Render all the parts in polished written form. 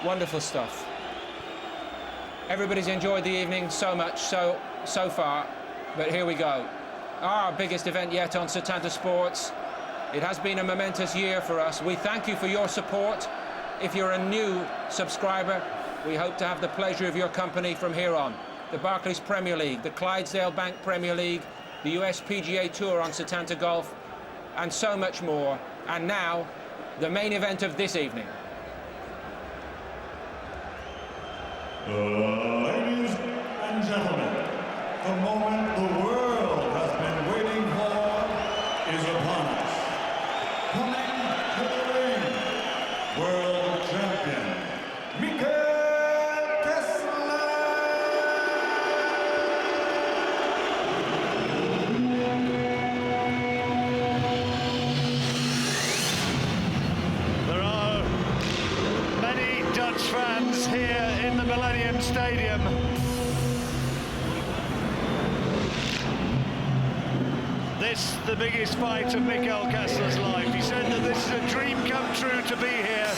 Wonderful stuff. Everybody's enjoyed the evening so much, so far, but here we go. Our biggest event yet on Setanta Sports. It has been a momentous year for us. We thank you for your support. If you're a new subscriber, we hope to have the pleasure of your company from here on. The Barclays Premier League, the Clydesdale Bank Premier League, the US PGA Tour on Setanta Golf, and so much more. And now, the main event of this evening. Ladies and gentlemen, the moment the world has been waiting for is upon us. Coming to the ring, world champion, Mikkel Kessler! There are many Dutch fans here in the Millennium Stadium. This, the biggest fight of Mikkel Kessler's life. He said that this is a dream come true to be here.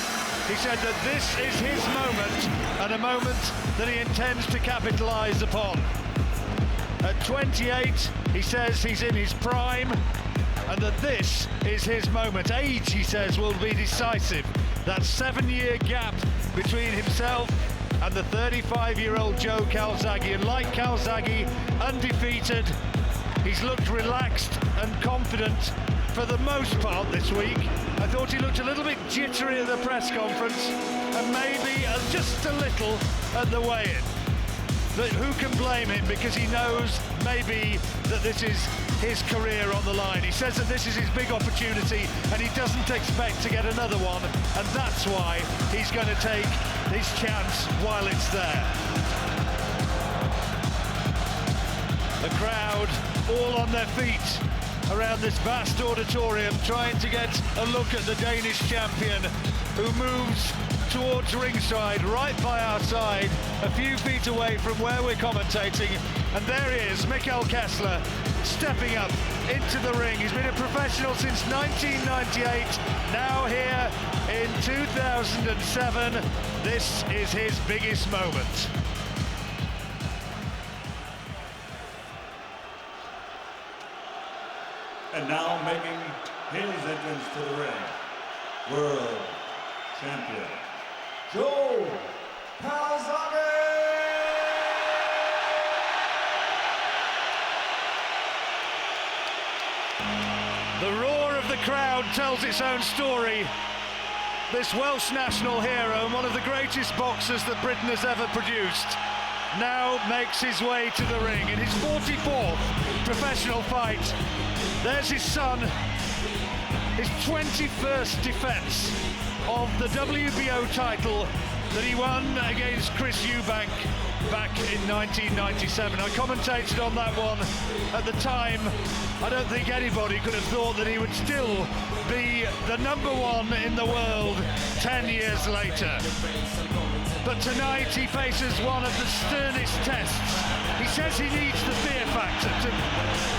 He said that this is his moment, and a moment that he intends to capitalise upon. At 28, he says he's in his prime, and that this is his moment. Age, he says, will be decisive. That 7-year gap between himself and the 35-year-old Joe Calzaghe. And like Calzaghe, undefeated, he's looked relaxed and confident for the most part this week. I thought he looked a little bit jittery at the press conference, and maybe just a little at the weigh-in. But who can blame him, because he knows maybe that this is his career on the line. He says that this is his big opportunity and he doesn't expect to get another one, and that's why he's going to take his chance while it's there. The crowd all on their feet around this vast auditorium, trying to get a look at the Danish champion, who moves towards ringside, right by our side, a few feet away from where we're commentating. And there he is, Mikkel Kessler, stepping up into the ring. He's been a professional since 1998, now here in 2007. This is his biggest moment. And now making his entrance to the ring, world champion, Joe Calzaghe! The roar of the crowd tells its own story. This Welsh national hero, and one of the greatest boxers that Britain has ever produced, now makes his way to the ring in his 44th professional fight. There's his son, his 21st defence of the WBO title that he won against Chris Eubank back in 1997. I commentated on that one at the time. I don't think anybody could have thought that he would still be the #1 in the world 10 years later. But tonight he faces one of the sternest tests. He says he needs the fear factor to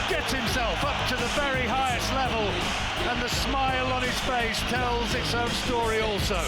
get himself up to the very highest level, and the smile on his face tells its own story also.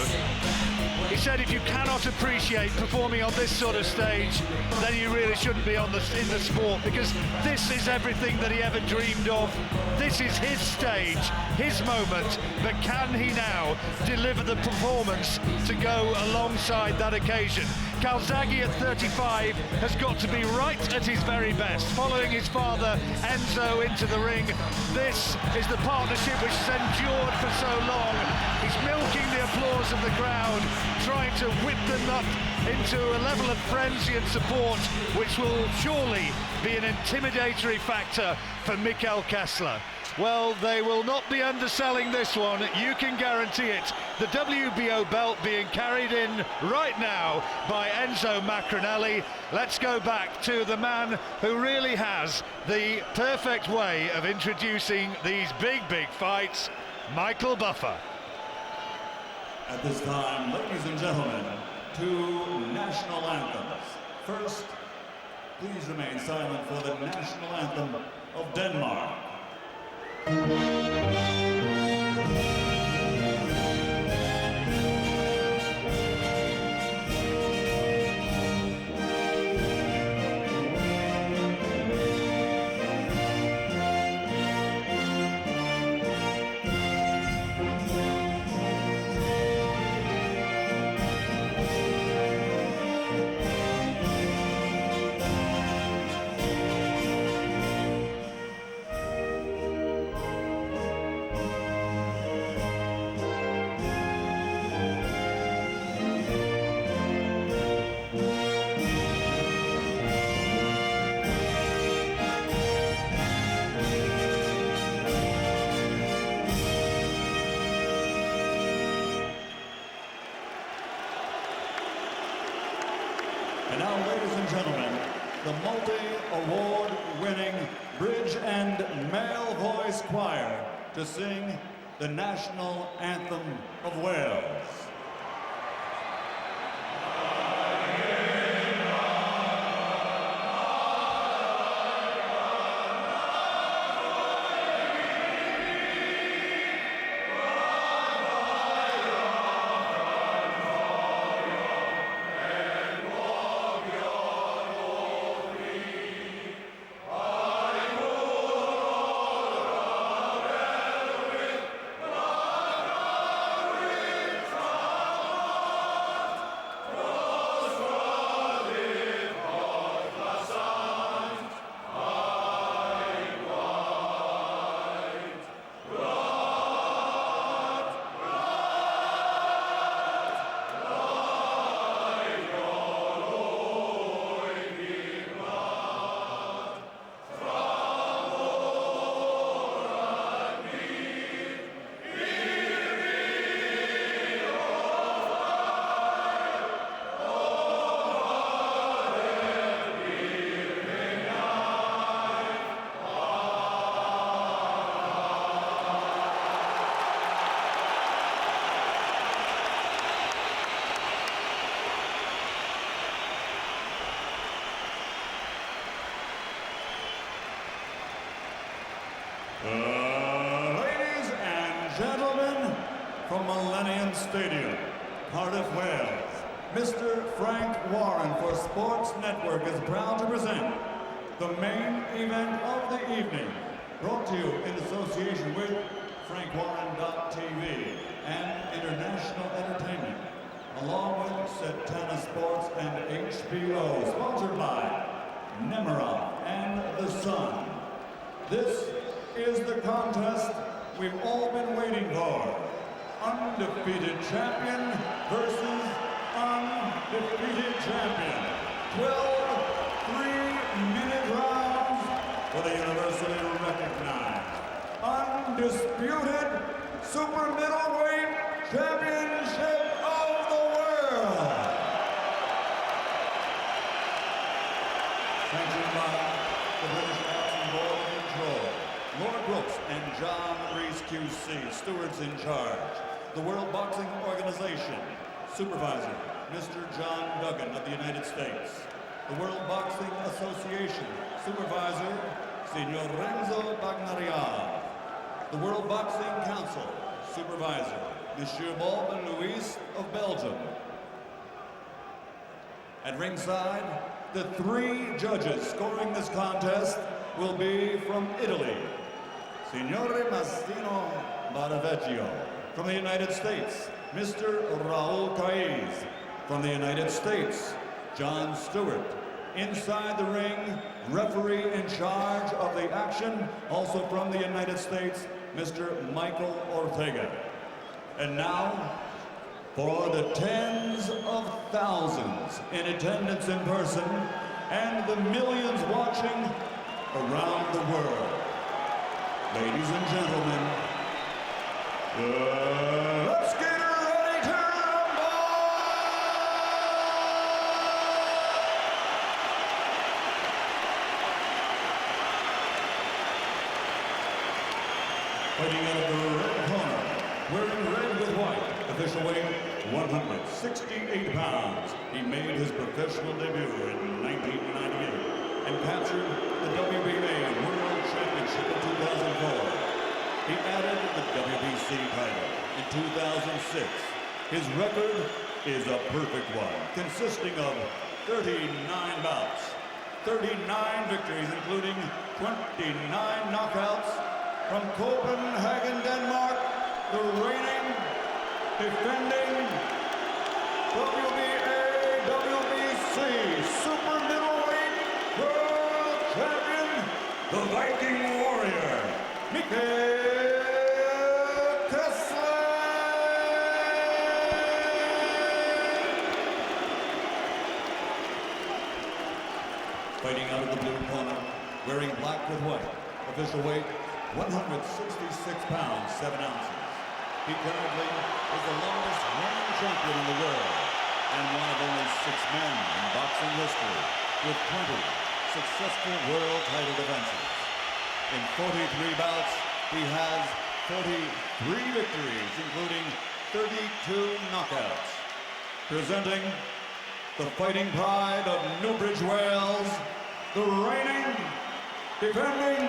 He said if you cannot appreciate performing on this sort of stage, then you really shouldn't be in the sport, because this is everything that he ever dreamed of. This is his stage, his moment, but can he now deliver the performance to go alongside that occasion? Calzaghe at 35 has got to be right at his very best, following his father Enzo into the ring. This is the partnership which has endured for so long. He's milking the applause of the crowd, trying to whip them up into a level of frenzy and support which will surely be an intimidatory factor for Mikkel Kessler. Well, they will not be underselling this one, you can guarantee it. The WBO belt being carried in right now by Enzo Macronelli. Let's go back to the man who really has the perfect way of introducing these big fights, Michael Buffer. At this time, ladies and gentlemen, 2 national anthems. First, please remain silent for the national anthem of Denmark. Now, ladies and gentlemen, the multi-award winning Bridge and Male Voice Choir to sing the National Anthem of Wales. Ladies and gentlemen, from Millennium Stadium, Cardiff, Wales, Mr. Frank Warren for Sports Network is proud to present the main event of the evening, brought to you in association with FrankWarren.tv and International Entertainment, along with Satana Sports and HBO, sponsored by Nemiroff and The Sun. This is the contest we've all been waiting for. Undefeated champion versus undefeated champion. 12 3-minute rounds for the universally recognized undisputed super middleweight championship of the world. Sanctioned by the British Boxing Board of Control, Lord Brooks and John Reese QC, stewards in charge. The World Boxing Organization, supervisor, Mr. John Duggan of the United States. The World Boxing Association, supervisor, Senor Renzo Bagnarial. The World Boxing Council, supervisor, Monsieur Balvin Luis of Belgium. At ringside, the 3 judges scoring this contest will be from Italy. Signore Mastino Baraveggio. From the United States, Mr. Raul Caiz. From the United States, John Stewart. Inside the ring, referee in charge of the action, also from the United States, Mr. Mikkel Ortega. And now, for the tens of thousands in attendance in person and the millions watching around the world. Ladies and gentlemen, let's get ready to rumble! Fighting out of the red corner, wearing red with white, official weight 168 pounds. He made his professional debut in 1998 and captured the WBA World Championship in 2004. He added the WBC title in 2006. His record is a perfect one, consisting of 39 bouts, 39 victories, including 29 knockouts. From Copenhagen, Denmark, the reigning, defending WBA, WBC Super Middleweight World Champion, the Viking Warrior, Mikkel Kessler. Fighting out of the blue corner, wearing black with white, official weight 166 pounds, 7 ounces. He currently is the longest reigning champion in the world, and and one of only 6 men in boxing history with 20 successful world title defenses. In 43 bouts, he has 43 victories, including 32 knockouts. Presenting the fighting pride of Newbridge, Wales, the reigning, defending,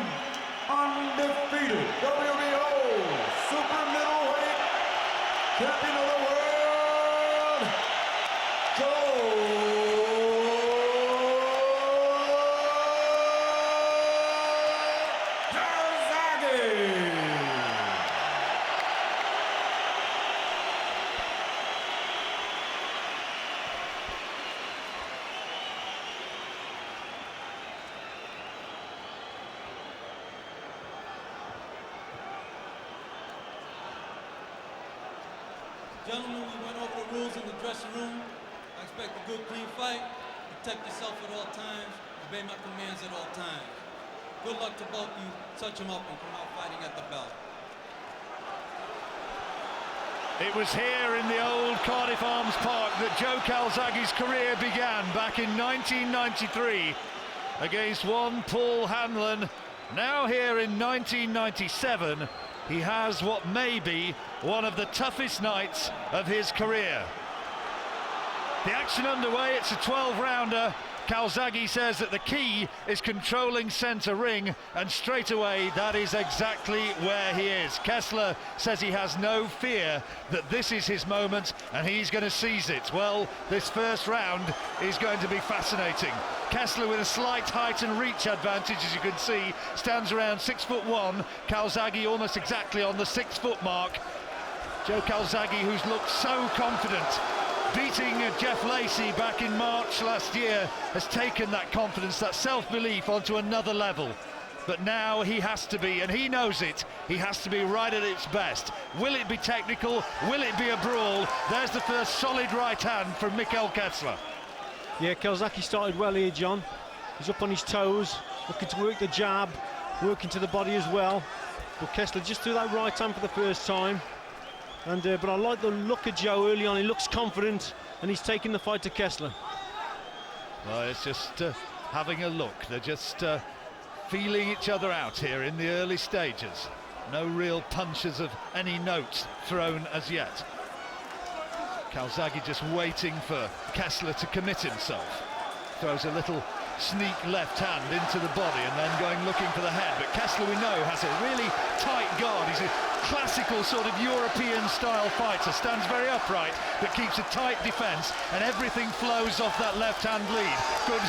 undefeated WBO super middleweight champion of the world, Calzaghe. Gentlemen, we went over the rules in the dressing room. I expect a good, clean fight. Protect yourself at all times. Obey my commands at all times. Good luck to both of you. Touch them up and come out fighting at the belt. It was here in the old Cardiff Arms Park that Joe Calzaghe's career began back in 1993 against one Paul Hanlon. Now here in 1997, he has what may be one of the toughest nights of his career. The action underway, it's a 12-rounder. Calzaghe says that the key is controlling centre ring, and straight away that is exactly where he is. Kessler says he has no fear that this is his moment and he's going to seize it. Well, this first round is going to be fascinating. Kessler with a slight height and reach advantage, as you can see, stands around 6'1". Calzaghe almost exactly on the 6 foot mark. Joe Calzaghe, who's looked so confident, beating Jeff Lacey back in March last year, has taken that confidence, that self-belief onto another level. But now he has to be, and he knows it, he has to be right at its best. Will it be technical? Will it be a brawl? There's the first solid right hand from Mikkel Kessler. Yeah, Calzaghe started well here, John. He's up on his toes, looking to work the jab, working to the body as well. But Kessler just threw that right hand for the first time. And but I like the look of Joe early on. He looks confident, and he's taking the fight to Kessler. Well, it's just having a look. They're just feeling each other out here in the early stages. No real punches of any note thrown as yet. Calzaghe just waiting for Kessler to commit himself. Throws a little sneak left hand into the body and then going looking for the head. But Kessler, we know, has a really tight guard. He's a classical sort of European style fighter, stands very upright but keeps a tight defence, and everything flows off that left hand lead. Good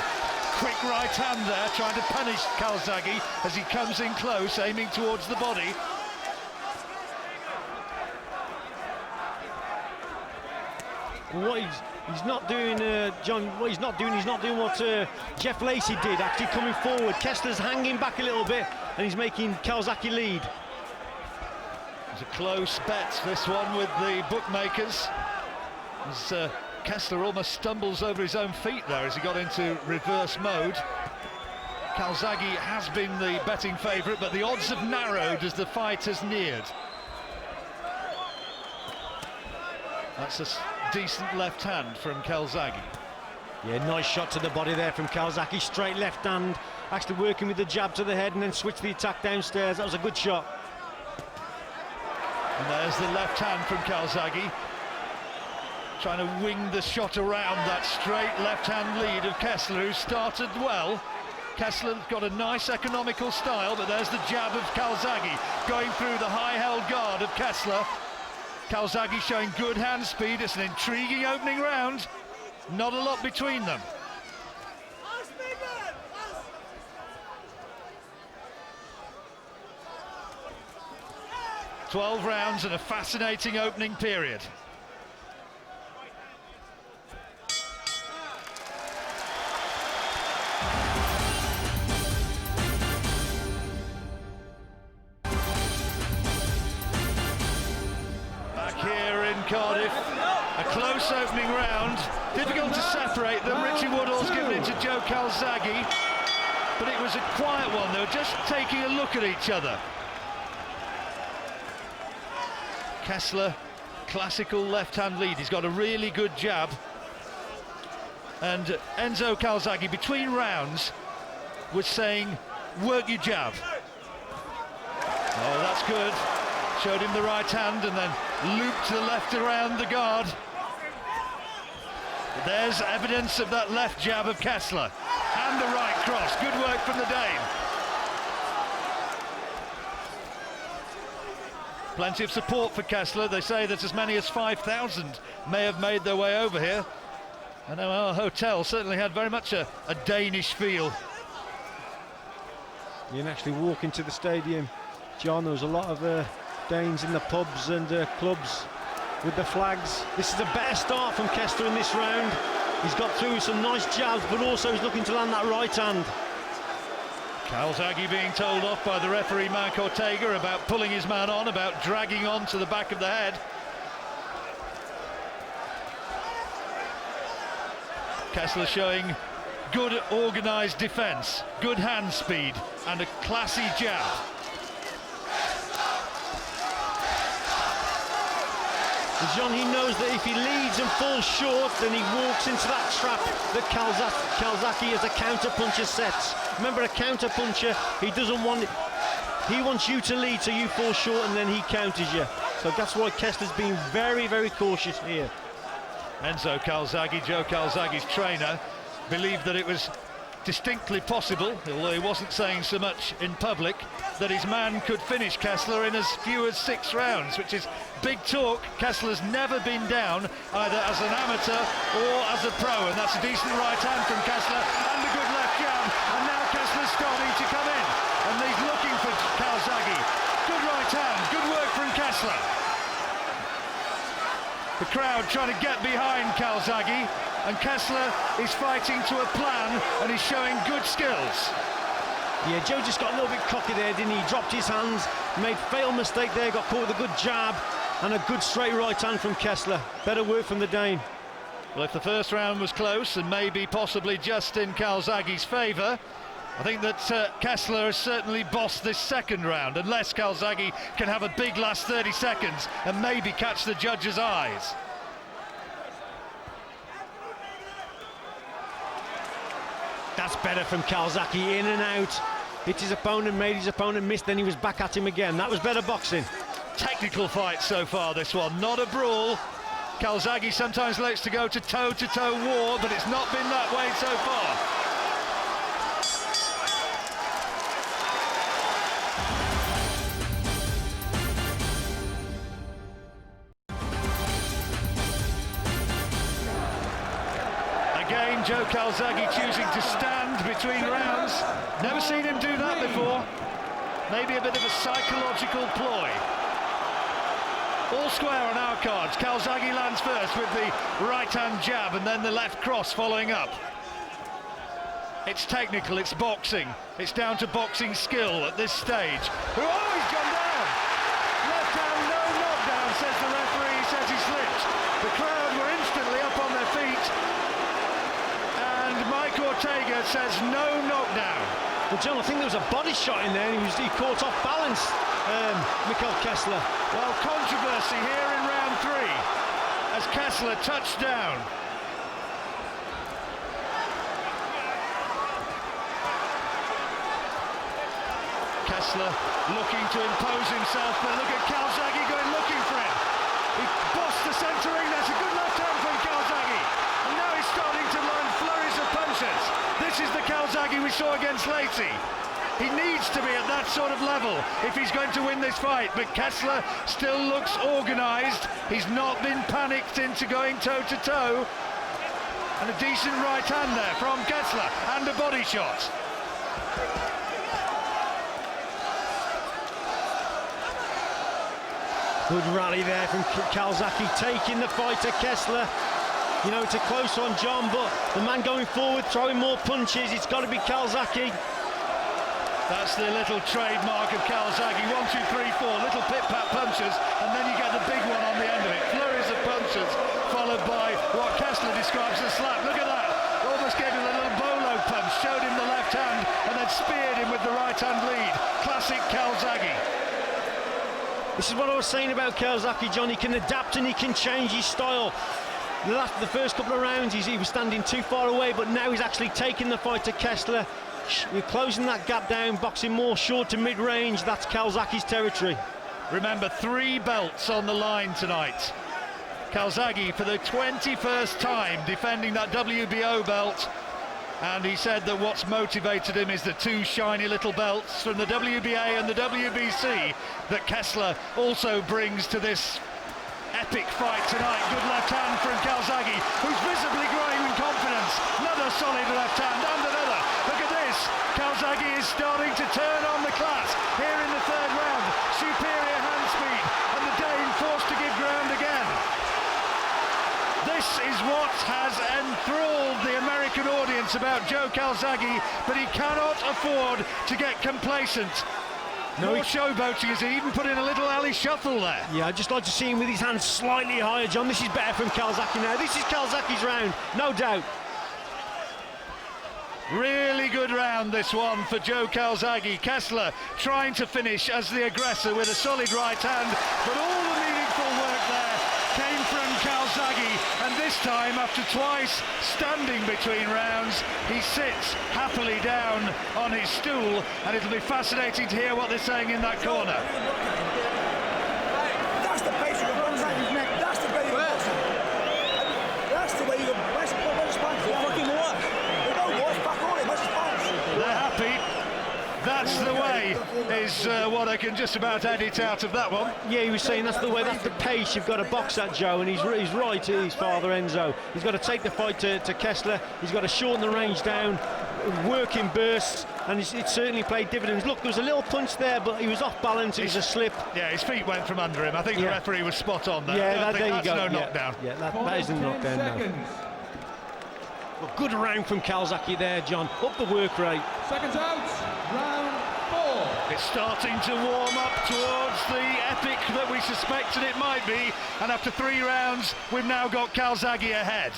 quick right hand there, trying to punish Calzaghe as he comes in close, aiming towards the body. What he's not doing, John, what he's not doing what Jeff Lacey did, actually coming forward. Kessler's hanging back a little bit, and he's making Calzaghe lead. It's a close bet, this one, with the bookmakers. As Kessler almost stumbles over his own feet there as he got into reverse mode. Calzaghe has been the betting favourite, but the odds have narrowed as the fight has neared. That's a decent left hand from Calzaghe. Yeah, nice shot to the body there from Calzaghe. Straight left hand, actually working with the jab to the head and then switch the attack downstairs. That was a good shot. And there's the left hand from Calzaghe, trying to wing the shot around that straight left hand lead of Kessler, who started well. Kessler's got a nice economical style, but there's the jab of Calzaghe going through the high held guard of Kessler. Calzaghe showing good hand speed. It's an intriguing opening round. Not a lot between them. 12 rounds and a fascinating opening period. Back here in Cardiff, a close opening round. Difficult to separate them. Richie Woodall's given it to Joe Calzaghe, but it was a quiet one. They were just taking a look at each other. Kessler, classical left-hand lead. He's got a really good jab. And Enzo Calzaghe, between rounds, was saying, work your jab. Oh, that's good. Showed him the right hand and then looped the left around the guard. But there's evidence of that left jab of Kessler. And the right cross. Good work from the Dane. Plenty of support for Kessler. They say that as many as 5,000 may have made their way over here. I know our hotel certainly had very much a Danish feel. You can actually walk into the stadium, John. There was a lot of Danes in the pubs and clubs with the flags. This is a better start from Kessler in this round. He's got through with some nice jabs, but also he's looking to land that right hand. Calzaghe being told off by the referee Mark Ortega about pulling his man on, about dragging on to the back of the head. Kessler showing good organised defence, good hand speed and a classy jab. John, he knows that if he leads and falls short, then he walks into that trap that Calzaghe as a counter-puncher sets. Remember, a counter-puncher, he doesn't want it. He wants you to lead so you fall short and then he counters you. So that's why Kessler's being very, very cautious here. Enzo Calzaghe, Joe Calzaghe's trainer, believed that it was distinctly possible, although he wasn't saying so much in public, that his man could finish Kessler in as few as 6 rounds, which is big talk. Kessler's never been down, either as an amateur or as a pro, and that's a decent right hand from Kessler, and a good left jab, and now Kessler's starting to come in, and he's looking for Calzaghe. Good right hand, good work from Kessler. The crowd trying to get behind Calzaghe, and Kessler is fighting to a plan, and he's showing good skills. Yeah, Joe just got a little bit cocky there, didn't he? He dropped his hands, made fatal mistake there, got caught with a good jab, and a good straight right hand from Kessler. Better work from the Dane. Well, if the first round was close, and maybe possibly just in Calzaghe's favour, I think that Kessler has certainly bossed this second round, unless Calzaghe can have a big last 30 seconds and maybe catch the judge's eyes. That's better from Calzaghe, in and out. Hit his opponent, made his opponent miss, then he was back at him again. That was better boxing. Technical fight so far, this one, not a brawl. Calzaghe sometimes likes to go to toe-to-toe war, but it's not been that way so far. Again, Joe Calzaghe choosing to stand between rounds. Never seen him do that before. Maybe a bit of a psychological ploy. All square on our cards. Calzaghe lands first with the right-hand jab and then the left cross following up. It's technical, it's boxing. It's down to boxing skill at this stage. Oh, he's gone down! Left hand, no knockdown, says the referee. He says he slipped. The crowd were instantly up on their feet. And Mike Ortega says no knockdown. Well, John, I think there was a body shot in there, and he caught off balance, Mikkel Kessler. Well, controversy here in round 3 as Kessler touched down. Kessler looking to impose himself, but look at Calzaghe going looking for him. He bossed the centre ring. That's a good left hand from Calzaghe. And now he's starting to land flurries of punches. This is the Calzaghe we saw against Lacey. He needs to be at that sort of level if he's going to win this fight, but Kessler still looks organised. He's not been panicked into going toe-to-toe. And a decent right hand there from Kessler, and a body shot. Good rally there from Calzaghe, taking the fight to Kessler. You know, it's a close one, John, but the man going forward, throwing more punches, it's got to be Calzaghe. That's the little trademark of Calzaghe. 1, 2, 3, 4, little pit-pat punches, and then you get the big one on the end of it. Flurries of punches, followed by what Kessler describes as a slap. Look at that. Almost gave him a little bolo punch, showed him the left hand, and then speared him with the right-hand lead. Classic Calzaghe. This is what I was saying about Calzaghe, John. He can adapt and he can change his style. The first couple of rounds, he was standing too far away, but now he's actually taking the fight to Kessler. You're closing that gap down, boxing more short to mid-range. That's Calzaghe's territory. Remember, 3 belts on the line tonight. Calzaghe for the 21st time defending that WBO belt, and he said that what's motivated him is the 2 shiny little belts from the WBA and the WBC that Kessler also brings to this epic fight tonight. Good left hand from Calzaghe, who's visibly growing in confidence. Another solid left hand and another. Look at this. Calzaghe is starting to turn on the class here in the 3rd round. Superior hand speed, and the Dane forced to give ground again. This is what has enthralled the American audience about Joe Calzaghe, but he cannot afford to get complacent. No showboating, as he even put in a little alley shuffle there. Yeah, I'd just like to see him with his hands slightly higher, John. This is better from Calzaghe now. This is Calzaghe's round, no doubt. Really good round, this one, for Joe Calzaghe. Kessler trying to finish as the aggressor with a solid right hand, but all the meaningful work there came from Calzaghe, and this time, after twice standing between rounds, he sits happily down on his stool, and it'll be fascinating to hear what they're saying in that corner. That's the basic of Calzaghe's neck. That's the basic of boxing. That's the way you go. Where's the punch? Fucking what? They don't watch. Fuck all it. Where's the punch? They're happy. That's the way, is what I can just about edit out of that one. Yeah, he was saying that's the way, that's the pace you've got to box at, Joe, and he's right, his father Enzo. He's got to take the fight to Kessler. He's got to shorten the range down, work in bursts, and it certainly played dividends. Look, there was a little punch there, but he was off balance. It was a slip. Yeah, his feet went from under him. I think the referee was spot on there. Yeah, there you go. No knockdown. Yeah, that isn't a knockdown, no. Well, good round from Calzaghe there, John. Up the work rate. Seconds out, round 4. It's starting to warm up towards the epic that we suspected it might be, and after 3 rounds, we've now got Calzaghe ahead.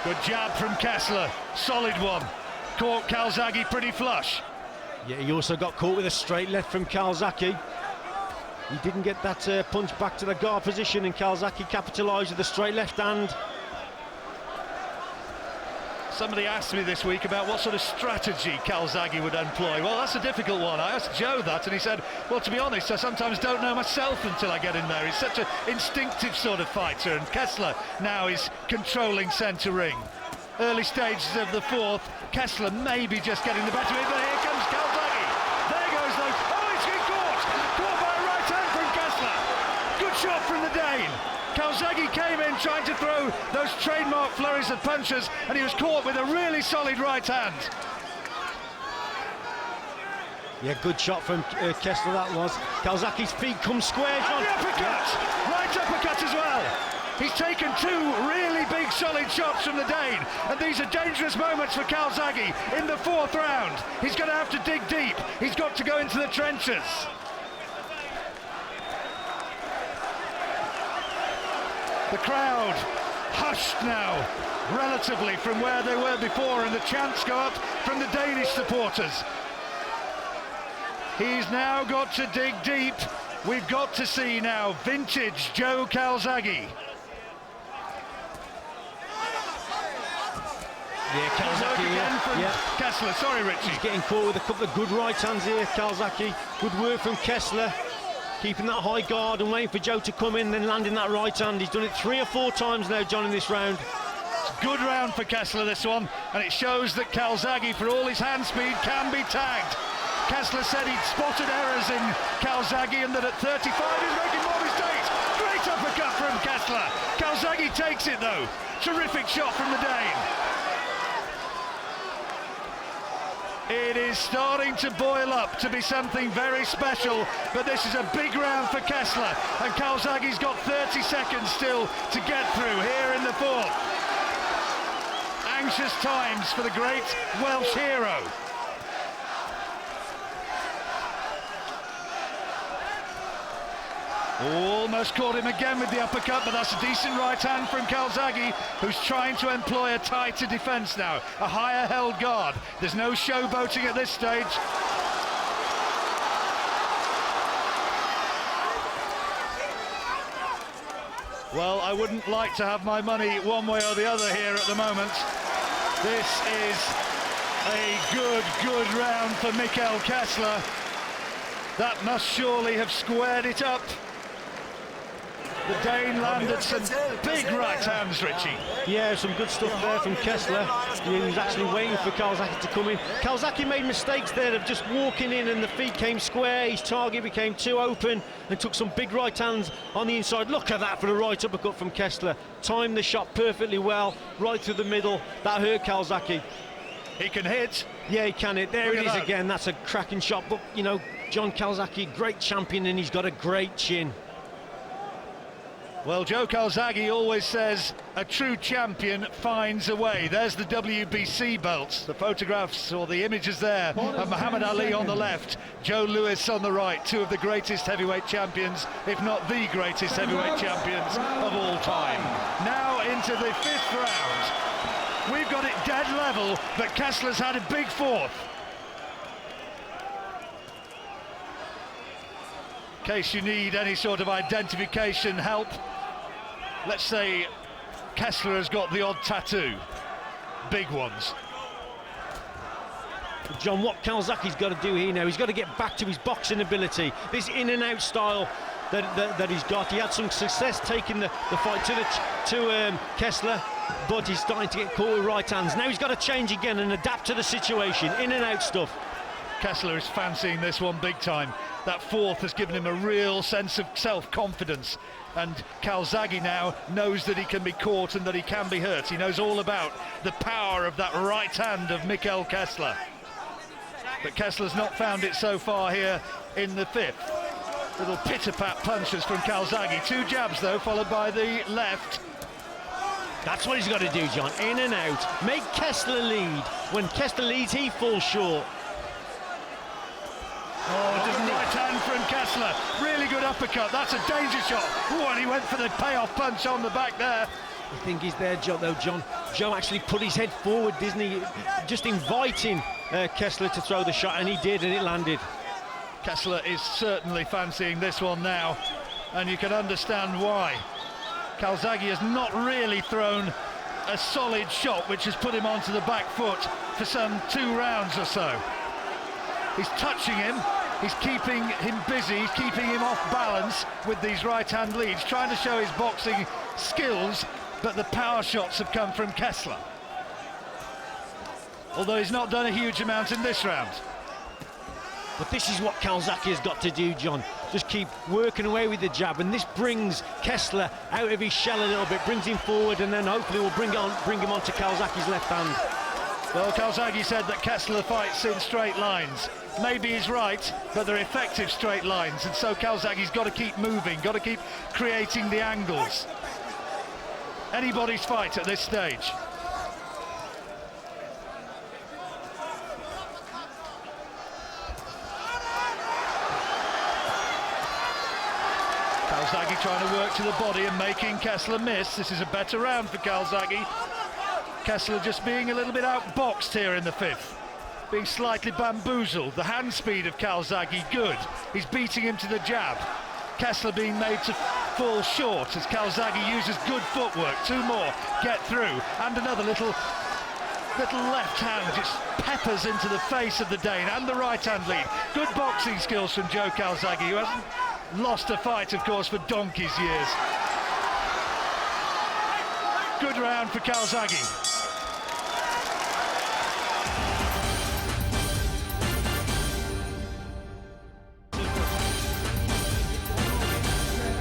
Good jab from Kessler, solid one. Caught Calzaghe pretty flush. Yeah, he also got caught with a straight left from Calzaghe. He didn't get that punch back to the guard position, and Calzaghe capitalised with a straight left hand. Somebody asked me this week about what sort of strategy Calzaghe would employ. Well, that's a difficult one. I asked Joe that, and he said, well, to be honest, I sometimes don't know myself until I get in there. He's such an instinctive sort of fighter, and Kessler now is controlling centre ring. Early stages of the 4th, Kessler may be just getting the better of it, but here comes Calzaghe. There goes those. Oh, it's been caught! Caught by a right hand from Kessler. Good shot from the Dane. Calzaghe came in trying to throw those trademark flurries of punches, and he was caught with a really solid right hand. Yeah, good shot from Kessler, that was. Calzaghe's feet come square, John. And the uppercut! Right uppercut as well. He's taken 2 really big solid shots from the Dane, and these are dangerous moments for Calzaghe in the 4th round. He's going to have to dig deep. He's got to go into the trenches. The crowd hushed now, relatively, from where they were before, and the chants go up from the Danish supporters. He's now got to dig deep. We've got to see now vintage Joe Calzaghe. Yeah, Calzaghe Again from yeah. Kessler. Sorry, Richie. He's getting caught with a couple of good right hands here, Calzaghe. Good work from Kessler, keeping that high guard and waiting for Joe to come in, then landing that right hand. He's done it 3 or 4 times now, John, in this round. Good round for Kessler, this one, and it shows that Calzaghe, for all his hand speed, can be tagged. Kessler said he'd spotted errors in Calzaghe, and that at 35 he's making more mistakes. Great uppercut from Kessler. Calzaghe takes it though. Terrific shot from the Dane. It is starting to boil up to be something very special, but this is a big round for Kessler, and Calzaghe's got 30 seconds still to get through here in the 4th. Anxious times for the great Welsh hero. Almost caught him again with the uppercut, but that's a decent right hand from Calzaghe, who's trying to employ a tighter defence now, a higher held guard. There's no showboating at this stage. Well, I wouldn't like to have my money one way or the other here at the moment. This is a good round for Mikkel Kessler. That must surely have squared it up. The Dane landed some big right hands, Richie. Yeah, some good stuff there from Kessler. He was actually waiting for Calzaghe to come in. Calzaghe made mistakes there of just walking in and the feet came square. His target became too open and took some big right hands on the inside. Look at that for the right uppercut from Kessler. Timed the shot perfectly well, right through the middle. That hurt Calzaghe. He can hit. Yeah, he can hit. There it is again. That's a cracking shot. But, you know, John Calzaghe, great champion, and he's got a great chin. Well, Joe Calzaghe always says a true champion finds a way. There's the WBC belts, the photographs or the images there of Muhammad Ali on the left, Joe Louis on the right, two of the greatest heavyweight champions, if not the greatest heavyweight champions of all time. Now into the 5th round. We've got it dead level, but Kessler's had a big 4th. In case you need any sort of identification help, let's say Kessler has got the odd tattoo, big ones. John, what Calzaghe's got to do here now, he's got to get back to his boxing ability, this in and out style that he's got. He had some success taking the fight to Kessler, but he's starting to get caught with right hands. Now he's got to change again and adapt to the situation, in and out stuff. Kessler is fancying this one big time. That 4th has given him a real sense of self-confidence, and Calzaghe now knows that he can be caught and that he can be hurt. He knows all about the power of that right hand of Mikkel Kessler. But Kessler's not found it so far here in the 5th. Little pitter-pat punches from Calzaghe. 2 jabs though, followed by the left. That's what he's got to do, John, in and out. Make Kessler lead. When Kessler leads, he falls short. Oh, just right hand from Kessler. Really good uppercut. That's a danger shot. Oh, and he went for the payoff punch on the back there. I think he's there, though, John. Joe actually put his head forward, didn't he? Just inviting Kessler to throw the shot, and he did, and it landed. Kessler is certainly fancying this one now, and you can understand why. Calzaghe has not really thrown a solid shot, which has put him onto the back foot for some 2 rounds or so. He's touching him, he's keeping him busy, he's keeping him off balance with these right-hand leads, trying to show his boxing skills, but the power shots have come from Kessler. Although he's not done a huge amount in this round. But this is what Calzaghe has got to do, John. Just keep working away with the jab, and this brings Kessler out of his shell a little bit, brings him forward, and then hopefully we'll bring him onto Calzaghe's left hand. Well, Calzaghe said that Kessler fights in straight lines. Maybe he's right, but they're effective straight lines, and so Calzaghe's got to keep moving, got to keep creating the angles. Anybody's fight at this stage. Calzaghe trying to work to the body and making Kessler miss. This is a better round for Calzaghe. Kessler just being a little bit outboxed here in the 5th. Being slightly bamboozled. The hand speed of Calzaghe, good. He's beating him to the jab. Kessler being made to fall short as Calzaghe uses good footwork. 2 more, get through. And another little left hand just peppers into the face of the Dane, and the right hand lead. Good boxing skills from Joe Calzaghe, who hasn't lost a fight, of course, for donkey's years. Good round for Calzaghe.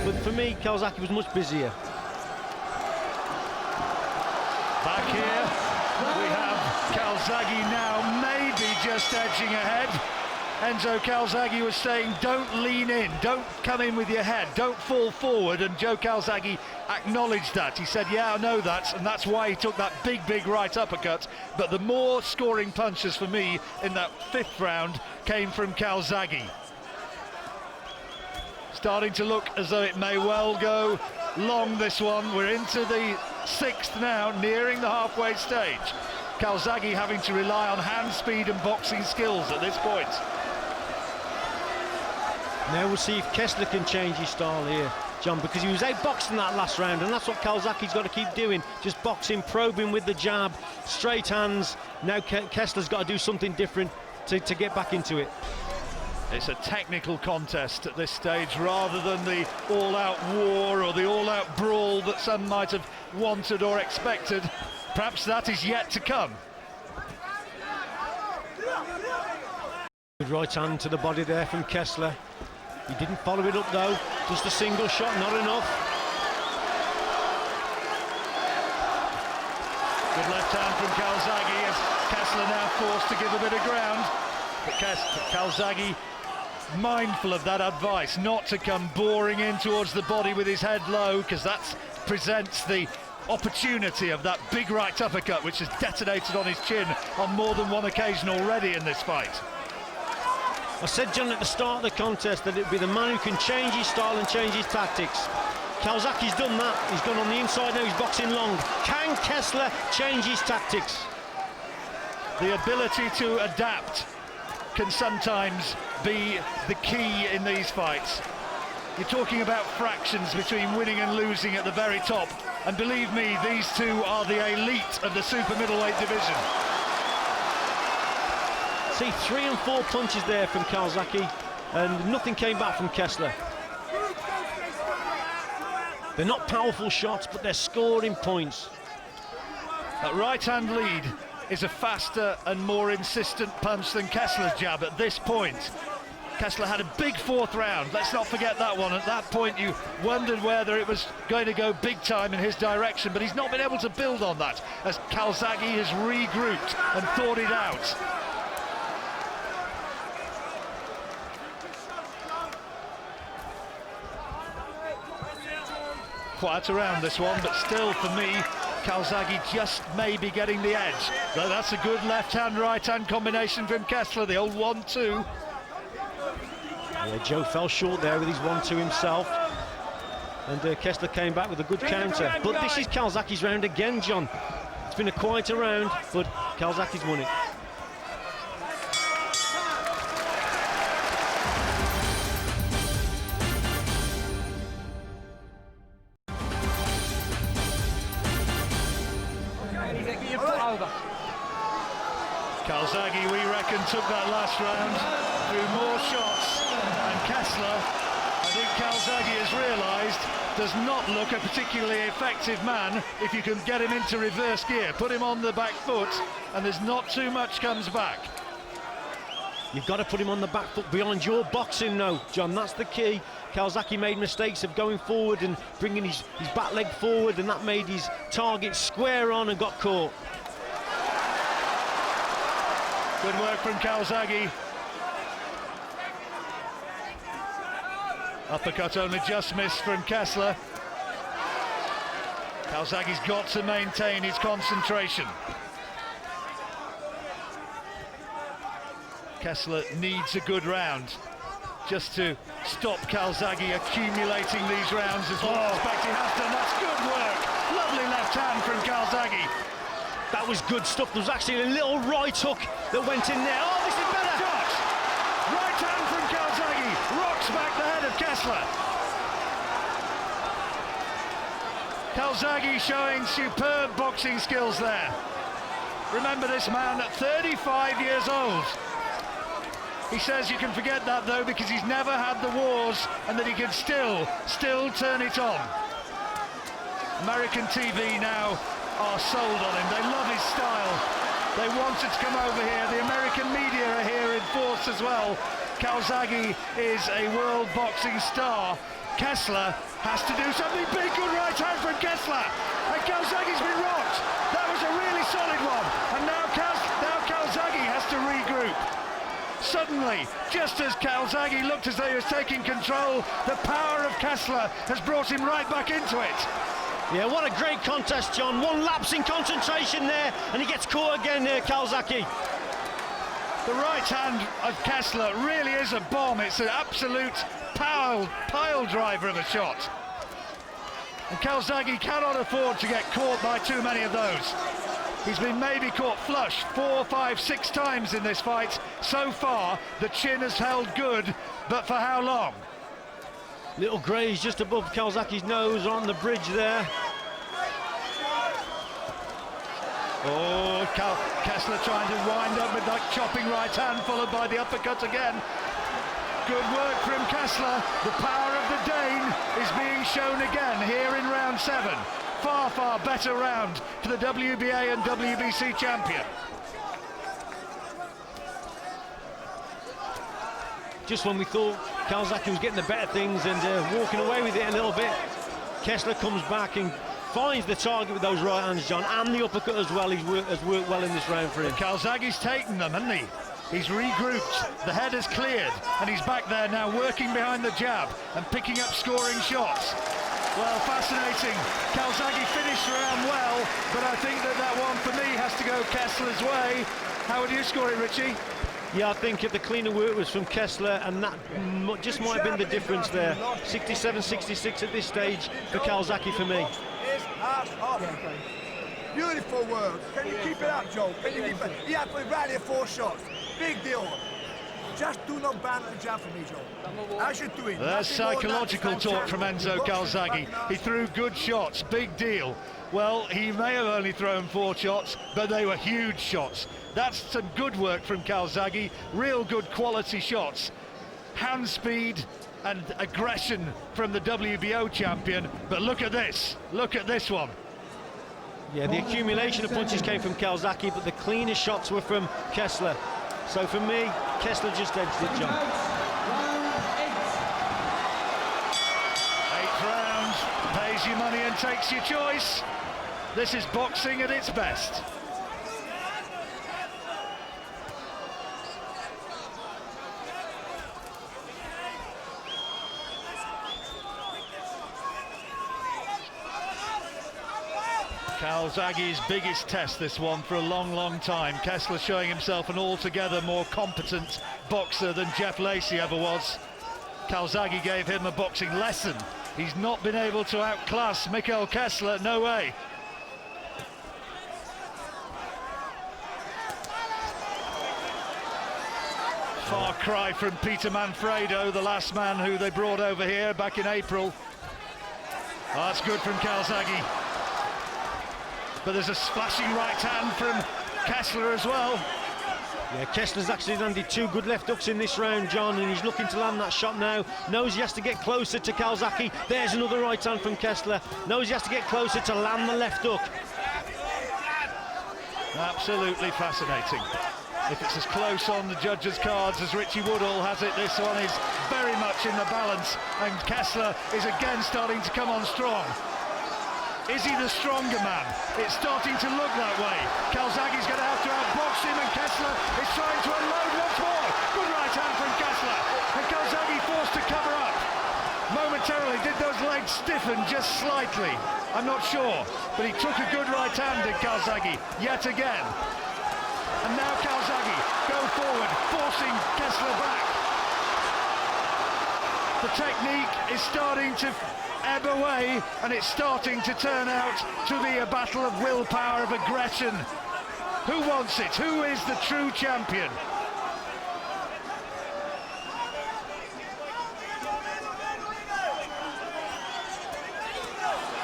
But for me, Calzaghe was much busier. Back here, we have Calzaghe now maybe just edging ahead. Enzo Calzaghe was saying, don't lean in, don't come in with your head, don't fall forward, and Joe Calzaghe acknowledged that. He said, yeah, I know that, and that's why he took that big right uppercut. But the more scoring punches for me in that 5th round came from Calzaghe. starting to look as though it may well go long, this one. We're into the 6th now, nearing the halfway stage. Calzaghe having to rely on hand speed and boxing skills at this point. Now we'll see if Kessler can change his style here, John, because he was outboxing that last round, and that's what Calzaghe's got to keep doing. Just boxing, probing with the jab, straight hands. Now Kessler's got to do something different to get back into it. It's a technical contest at this stage rather than the all-out war or the all-out brawl that some might have wanted or expected. Perhaps that is yet to come. Good right hand to the body there from Kessler. He didn't follow it up though, just a single shot, not enough. Good left hand from Calzaghe as Kessler now forced to give a bit of ground. But Calzaghe mindful of that advice, not to come boring in towards the body with his head low, because that presents the opportunity of that big right uppercut which has detonated on his chin on more than one occasion already in this fight. I said, John, at the start of the contest that it'd be the man who can change his style and change his tactics. Calzaghe's done that. He's gone on the inside, now he's boxing long. Can Kessler change his tactics? The ability to adapt can sometimes be the key in these fights. You're talking about fractions between winning and losing at the very top, and believe me, these two are the elite of the super middleweight division. See, 3 and 4 punches there from Calzaghe, and nothing came back from Kessler. They're not powerful shots, but they're scoring points. That right-hand lead is a faster and more insistent punch than Kessler's jab at this point. Kessler had a big 4th round, let's not forget that one. At that point you wondered whether it was going to go big time in his direction, but he's not been able to build on that as Calzaghe has regrouped and thought it out. Quiet around this one, but still for me Calzaghe just may be getting the edge. Though that's a good left-hand, right-hand combination from Kessler, the old 1-2. Yeah, Joe fell short there with his 1-2 himself. And Kessler came back with a good counter. But this is Calzaghe's round again, John. It's been a quieter round, but Calzaghe's won it. Calzaghe, we reckon, took that last round through more shots, and Kessler, I think Calzaghe has realised, does not look a particularly effective man if you can get him into reverse gear. Put him on the back foot and there's not too much comes back. You've got to put him on the back foot behind your boxing now, John, that's the key. Calzaghe made mistakes of going forward and bringing his back leg forward, and that made his target square on and got caught. Good work from Calzaghe. Uppercut only just missed from Kessler. Calzaghe's got to maintain his concentration. Kessler needs a good round just to stop Calzaghe accumulating these rounds as well. He has done. That's good work. Lovely left hand from Calzaghe. That was good stuff. There was actually a little right hook that went in there. Oh, this is better. Shot. Right hand from Calzaghe rocks back the head of Kessler. Calzaghe showing superb boxing skills there. Remember this man at 35 years old. He says you can forget that though because he's never had the wars and that he can still turn it on. American TV now are sold on him. They love his style. They wanted to come over here. The American media are here in force as well. Calzaghe is a world boxing star. Kessler has to do something big. Good right hand from Kessler. And Calzaghe's been rocked. That was a really solid one. And now Calzaghe has to regroup. Suddenly, just as Calzaghe looked as though he was taking control, the power of Kessler has brought him right back into it. Yeah, what a great contest, John. One lapse in concentration there, and he gets caught again there, Calzaghe. The right hand of Kessler really is a bomb. It's an absolute pile driver of a shot. And Calzaghe cannot afford to get caught by too many of those. He's been maybe caught flush 4, 5, 6 times in this fight. So far, the chin has held good, but for how long? Little graze just above Calzaghe's nose on the bridge there. Oh, Kessler trying to wind up with that chopping right hand, followed by the uppercut again. Good work from Kessler. The power of the Dane is being shown again here in round 7. Far, far better round for the WBA and WBC champion. Just when we thought Calzaghe was getting the better things and walking away with it a little bit, Kessler comes back and finds the target with those right hands, John, and the uppercut as well. Has worked well in this round for him. Calzaghe's taken them, hasn't he? He's regrouped, the head is cleared, and he's back there now working behind the jab and picking up scoring shots. Well, fascinating. Calzaghe finished round well, but I think that one for me has to go Kessler's way. How would you score it, Richie? Yeah, I think if the cleaner work was from Kessler, and that just might have been the difference there. 67-66 at this stage for Calzaghe for me. Beautiful work. Can you keep it up, Joe? Can you keep it? He had to rally 4 shots. Big deal. Just do not ban the jab for me, Joe. As you're doing. There's psychological talk from Enzo Calzaghe. He threw good shots, big deal. Well, he may have only thrown 4 shots, but they were huge shots. That's some good work from Calzaghe, real good quality shots. Hand speed and aggression from the WBO champion, but look at this one. Yeah, the accumulation of punches came from Calzaghe, but the cleanest shots were from Kessler. So for me, Kessler just edged it, John. 8th round, pays you money and takes your choice. This is boxing at its best. Calzaghe's biggest test, this one, for a long, long time. Kessler showing himself an altogether more competent boxer than Jeff Lacey ever was. Calzaghe gave him a boxing lesson. He's not been able to outclass Mikkel Kessler, no way. Far cry from Peter Manfredo, the last man who they brought over here back in April. Oh, that's good from Calzaghe. But there's a splashing right hand from Kessler as well. Yeah, Kessler's actually landed 2 good left hooks in this round, John, and he's looking to land that shot now. Knows he has to get closer to Calzaghe. There's another right hand from Kessler. Knows he has to get closer to land the left hook. Absolutely fascinating. If it's as close on the judges' cards as Richie Woodall has it, this one is very much in the balance, and Kessler is again starting to come on strong. Is he the stronger man? It's starting to look that way. Calzaghe's going to have to outbox him, and Kessler is trying to unload once more. Good right hand from Kessler, and Calzaghe forced to cover up. Momentarily, did those legs stiffen just slightly? I'm not sure, but he took a good right hand, did Calzaghe, yet again. And now Calzaghe, go forward, forcing Kessler back. The technique is starting to ebb away, and it's starting to turn out to be a battle of willpower, of aggression. Who wants it? Who is the true champion?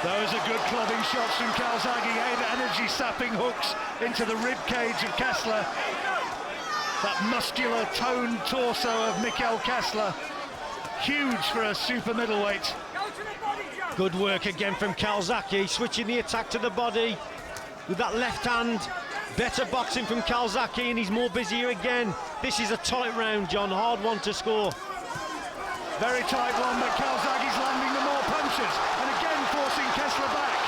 Those are good clubbing shots from Calzaghe, energy-sapping hooks into the rib cage of Kessler. That muscular, toned torso of Mikkel Kessler, huge for a super middleweight. Good work again from Calzaghe, switching the attack to the body with that left hand. Better boxing from Calzaghe, and he's more busier again. This is a tight round, John, hard one to score. Very tight one, but Calzaghe's landing the more punches, and again forcing Kessler back.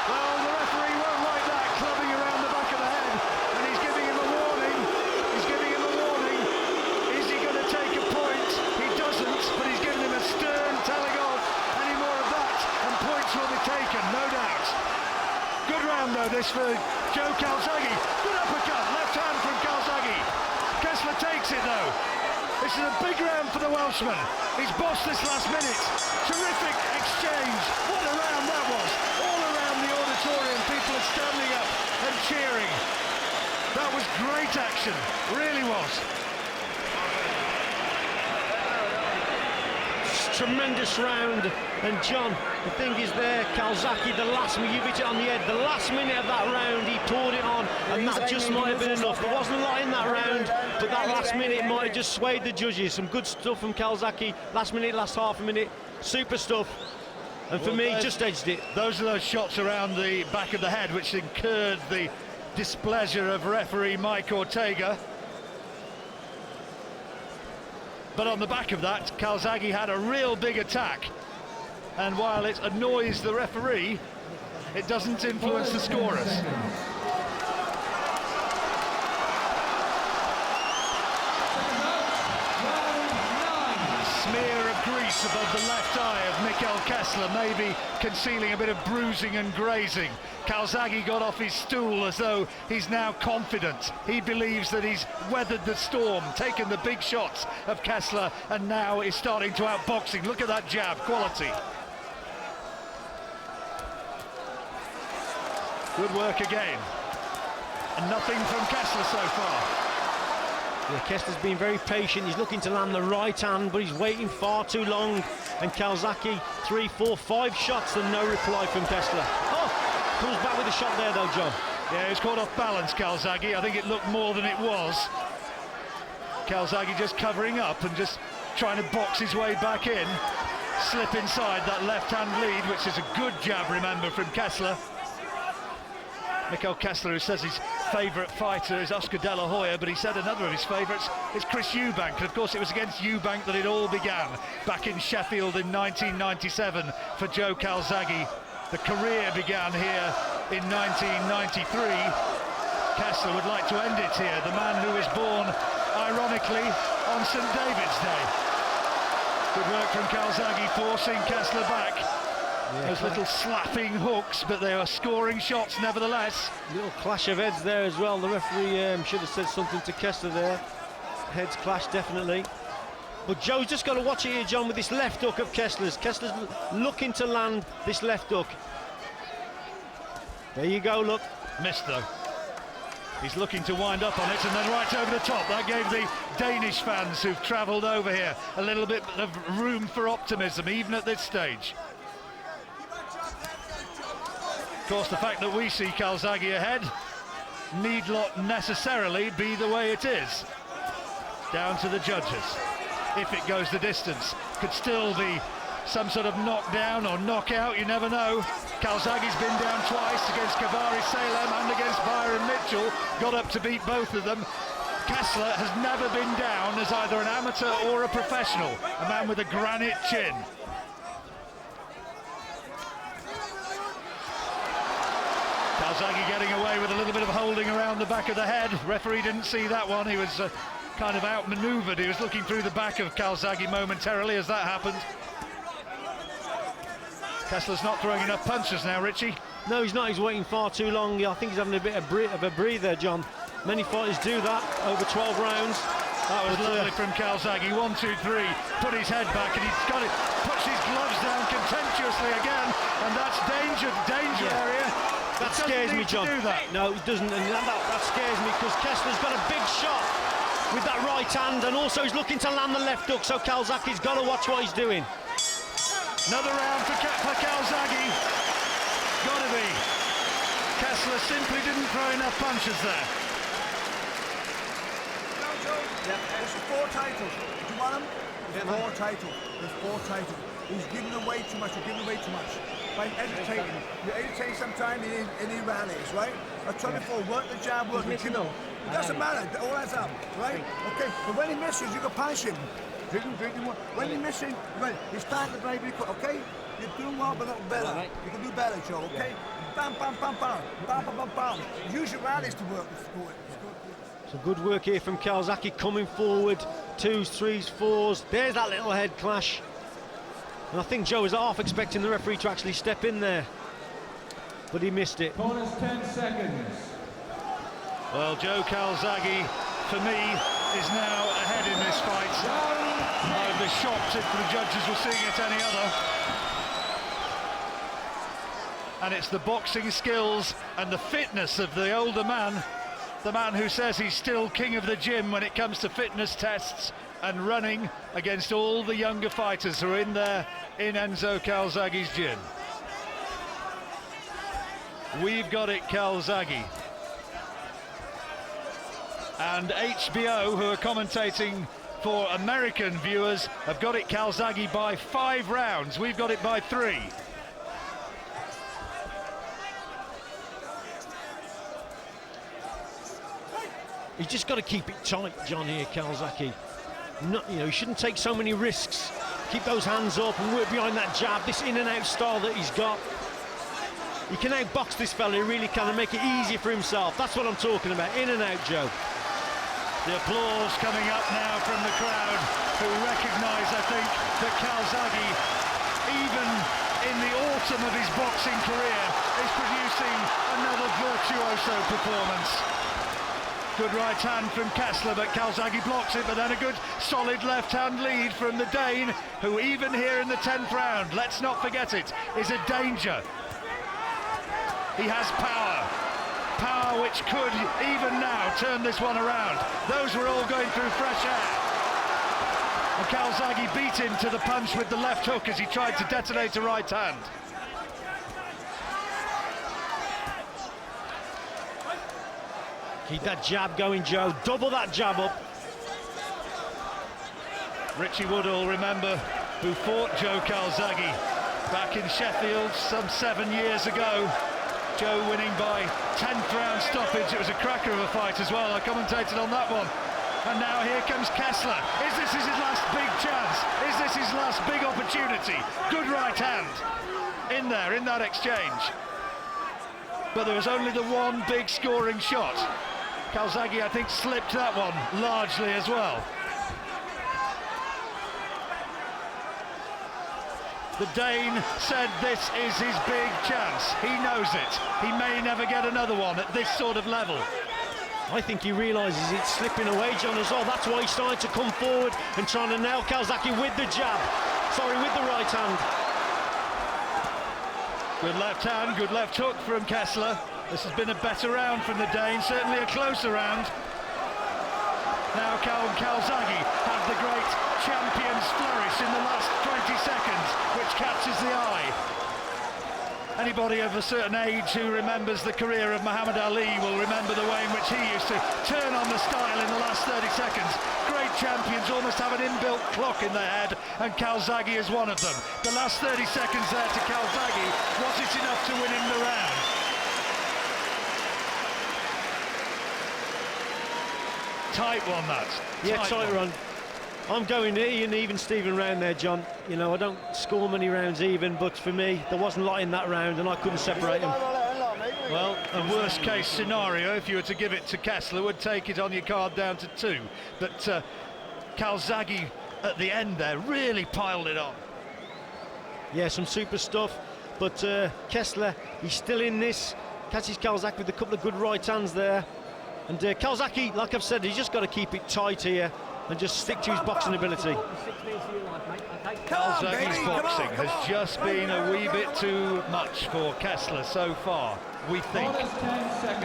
Well, the referee won't like that, clubbing around the back of the head, and he's giving him a warning. He's giving him a warning. Is he going to take a point? He doesn't, but he's giving him a stern telling off. Any more of that, and points will be taken, no doubt. Good round, though, this for Joe Calzaghe. Good uppercut, left hand from Calzaghe. takes it though. This is a big round for the Welshman. He's bossed this last minute. Terrific exchange. What a round that was. All around the auditorium, people are standing up and cheering. That was great action, really was. Tremendous round, and John, the thing is there, Calzaghe, the last minute, you hit it on the head, the last minute of that round, he poured it on, and that just might have been enough. There wasn't a lot in that round, but that last minute might have just swayed the judges. Some good stuff from Calzaghe, last minute, last half a minute, super stuff. And for me, just edged it. Those are those shots around the back of the head which incurred the displeasure of referee Mike Ortega. But on the back of that, Calzaghe had a real big attack. And while it annoys the referee, it doesn't influence the scorers. Smear of grease above the left eye of Mikkel Kessler, maybe concealing a bit of bruising and grazing. Calzaghe got off his stool as though he's now confident. He believes that he's weathered the storm, taken the big shots of Kessler, and now is starting to outbox him. Look at that jab, quality. Good work again. And nothing from Kessler so far. Yeah, Kessler's been very patient. He's looking to land the right hand, but he's waiting far too long. And Calzaghe, 3, 4, 5 shots and no reply from Kessler. Oh! Comes back with a shot there though, John. Yeah, he was caught off balance, Calzaghe. I think it looked more than it was. Calzaghe just covering up and just trying to box his way back in. Slip inside that left-hand lead, which is a good jab, remember, from Kessler. Mikkel Kessler, who says his favourite fighter is Oscar De La Hoya, but he said another of his favourites is Chris Eubank. And of course it was against Eubank that it all began back in Sheffield in 1997 for Joe Calzaghe. The career began here in 1993. Kessler would like to end it here, the man who was born, ironically, on St David's Day. Good work from Calzaghe, forcing Kessler back. Yeah, those little slapping hooks, but they are scoring shots nevertheless. Little clash of heads there as well. The referee should have said something to Kessler there. Heads clash, definitely. But Joe's just got to watch it here, John, with this left hook of Kessler's. Kessler's looking to land this left hook. There you go, look. Missed though. He's looking to wind up on it and then right over the top. That gave the Danish fans who've travelled over here a little bit of room for optimism, even at this stage. Of course, the fact that we see Calzaghe ahead need not necessarily be the way it is. Down to the judges. If it goes the distance, could still be some sort of knockdown or knockout, you never know. Calzaghe's been down twice against Kavari Salem and against Byron Mitchell, got up to beat both of them. Kessler has never been down as either an amateur or a professional, a man with a granite chin. Calzaghe getting away with a little bit of holding around the back of the head. Referee didn't see that one, he was kind of outmaneuvered. He was looking through the back of Calzaghe momentarily as that happened. Kessler's not throwing enough punches now, Richie. No, he's not. He's waiting far too long. I think he's having a bit of a breather, John. Many fighters do that over 12 rounds. That was lovely from Calzaghe. 1, 2, 3. Put his head back and he's got it. Puts his gloves down contemptuously again, and that's danger area. That scares me, John. No, it doesn't, and that scares me because Kessler's got a big shot with that right hand, and also he's looking to land the left hook, so Calzaghe's got to watch what he's doing. Another round for Calzaghe. Gotta be. Kessler simply didn't throw enough punches there. There's 4 titles. Do you want them? There's 4 titles. There's 4 titles. He's giving away too much. You're giving away too much. By hesitating. You're hesitating sometimes in his rallies, right? I'm trying to work the jab, work the chin. It doesn't matter. All that's up, right? Okay. But when he misses, you can punch him. When you're missing, right, you're starting to very quick, okay? You're doing well, but not better. Right. You can do better, Joe, okay? Bam, bam, bam, bam, bam, bam, bam, bam. Use your rallies to work the sport. So good work here from Calzaghe, coming forward, 2s, 3s, 4s. There's that little head clash. And I think Joe was half expecting the referee to actually step in there, but he missed it. Bonus 10 seconds. Well, Joe Calzaghe, for me, is now ahead in this fight. I'd be shocked if the judges were seeing it any other. And it's the boxing skills and the fitness of the older man, the man who says he's still king of the gym when it comes to fitness tests and running against all the younger fighters who are in there in Enzo Calzaghe's gym. We've got it Calzaghe. And HBO, who are commentating for American viewers, have got it Calzaghe by 5 rounds. We've got it by 3. He's just got to keep it tight, John, here, Calzaghe. He shouldn't take so many risks. Keep those hands up and work behind that jab, this in and out style that he's got. He can outbox this fella, he really can, and make it easier for himself. That's what I'm talking about, in and out, Joe. The applause coming up now from the crowd, who recognise, I think, that Calzaghe, even in the autumn of his boxing career, is producing another virtuoso performance. Good right hand from Kessler, but Calzaghe blocks it, but then a good solid left hand lead from the Dane, who even here in the 10th round, let's not forget it, is a danger. He has power which could even now turn this one around. Those were all going through fresh air. And Calzaghe beat him to the punch with the left hook as he tried to detonate a right hand. Keep that jab going, Joe. Double that jab up. Richie Woodall, remember, who fought Joe Calzaghe back in Sheffield some 7 years ago. Joe winning by 10th round stoppage. It was a cracker of a fight as well. I commentated on that one. And now here comes Kessler. Is this his last big chance? Is this his last big opportunity? Good right hand in there, in that exchange. But there was only the one big scoring shot. Calzaghe, I think, slipped that one largely as well. The Dane said this is his big chance. He knows it. He may never get another one at this sort of level. I think he realises it's slipping away, John, as well. That's why he's starting to come forward and trying to nail Calzaghe with the jab. Sorry, with the right hand. Good left hand, good left hook from Kessler. This has been a better round from the Dane, certainly a closer round. Now Calzaghe had the great champion's flourish in the last 20 seconds, which catches the eye. Anybody of a certain age who remembers the career of Muhammad Ali will remember the way in which he used to turn on the style in the last 30 seconds. Great champions almost have an inbuilt clock in their head, and Calzaghe is one of them. The last 30 seconds there to Calzaghe, was it enough to win him the round? Tight one, that. Yeah, tight run. I'm going even Steven round there, John. You know, I don't score many rounds even, but for me, there wasn't a lot in that round, and I couldn't separate them. Well, a worst-case scenario, if you were to give it to Kessler, would take it on your card down to 2. But Calzaghe, at the end there, really piled it on. Yeah, some super stuff. But Kessler, he's still in this. Catches Calzaghe with a couple of good right hands there. And Calzaghe, like I've said, he's just got to keep it tight here and just stick to his boxing ability. Calzaghe's boxing has just been a wee bit too much for Kessler so far, we think.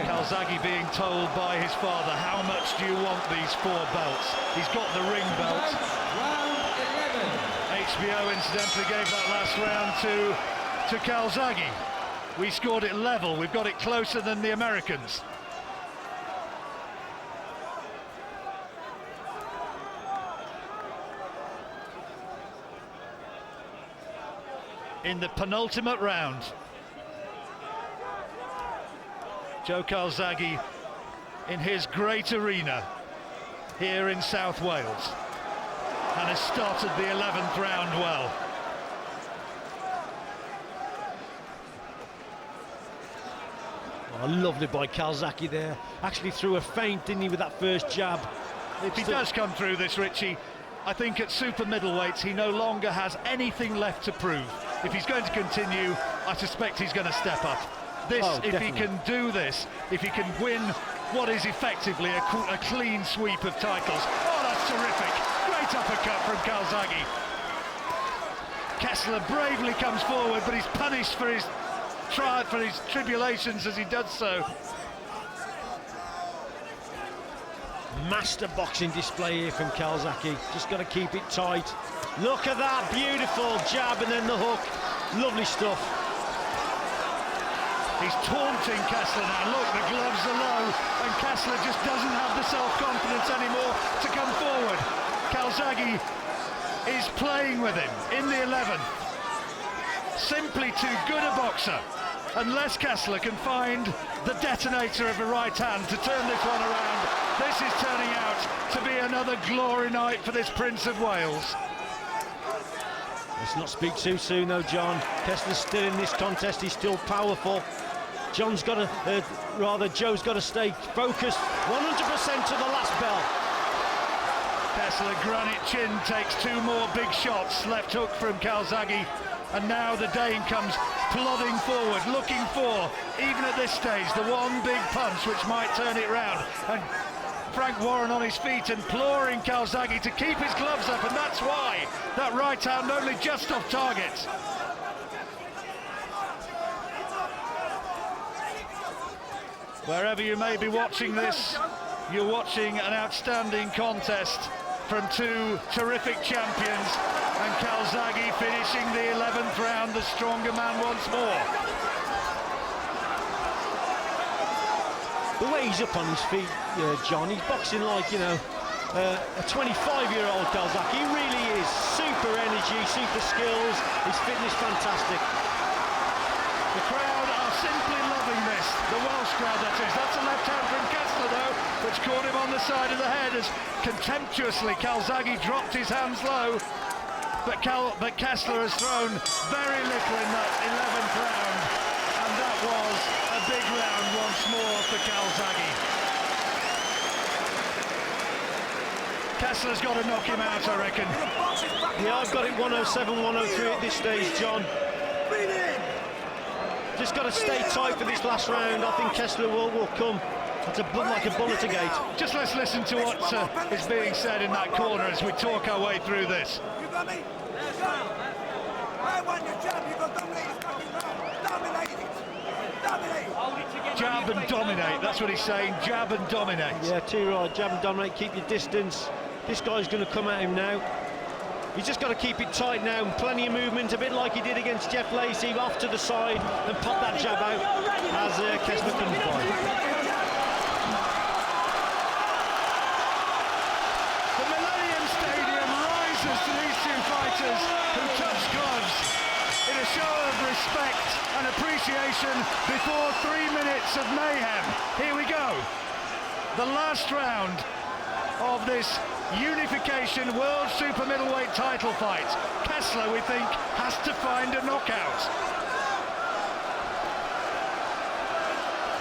Calzaghe being told by his father, how much do you want these 4 belts? He's got the ring belt. HBO incidentally gave that last round to Calzaghe. We scored it level, we've got it closer than the Americans. In the penultimate round, Joe Calzaghe in his great arena here in South Wales, and has started the 11th round well. Oh, lovely by Calzaghe there. Actually threw a feint, didn't he, with that first jab. If he does come through this, Richie, I think at super middleweights he no longer has anything left to prove. If he's going to continue, I suspect he's going to step up. This, if he can do this, if he can win what is effectively a clean sweep of titles. Oh, that's terrific. Great uppercut from Calzaghe. Kessler bravely comes forward, but he's punished for his tribulations as he does so. Master boxing display here from Calzaghe. Just got to keep it tight. Look at that, beautiful jab and then the hook. Lovely stuff. He's taunting Kessler now. Look, the gloves are low, and Kessler just doesn't have the self-confidence anymore to come forward. Calzaghe is playing with him in the 11th. Simply too good a boxer. Unless Kessler can find the detonator of a right hand to turn this one around, this is turning out to be another glory night for this Prince of Wales. Let's not speak too soon though, John. Kessler's still in this contest, he's still powerful. Joe's got to stay focused 100% to the last bell. Kessler, granite chin, takes two more big shots. Left hook from Calzaghe, and now the Dane comes plodding forward, looking for, even at this stage, the one big punch which might turn it round. And Frank Warren on his feet, imploring Calzaghe to keep his gloves up, and that's why that right hand only just off target. Wherever you may be watching this, you're watching an outstanding contest from two terrific champions, and Calzaghe finishing the 11th round, the stronger man once more. The way he's up on his feet, John, he's boxing like, you know, a 25-year-old Calzaghe. He really is. Super energy, super skills, his fitness fantastic. The crowd are simply loving this, the Welsh crowd that is. That's a left hand from Kessler though, which caught him on the side of the head as contemptuously Calzaghe dropped his hands low. But Kessler has thrown very little in that 11th round, and that was a big round once more for Calzaghe. Kessler's got to knock him out, I reckon. Yeah, I've got it 107, 103 at this stage, John. Just got to stay tight for this last round. I think Kessler will come. It's like a bullet to gate. Just let's listen to what is being said in that corner as we talk our way through this. You got me? I want your jab. You got dominate this fucking round. Dominate it. Dominate. Jab and dominate. That's what he's saying. Jab and dominate. Yeah, too right. Jab and dominate. Keep your distance. This guy's going to come at him now. He's just got to keep it tight now. Plenty of movement, a bit like he did against Jeff Lacey, off to the side and pop that jab out as Kessler comes by. The Millennium Stadium rises to these two fighters who touch gloves in a show of respect and appreciation before 3 minutes of mayhem. Here we go. The last round of this Unification World Super Middleweight title fight. Kessler, we think, has to find a knockout.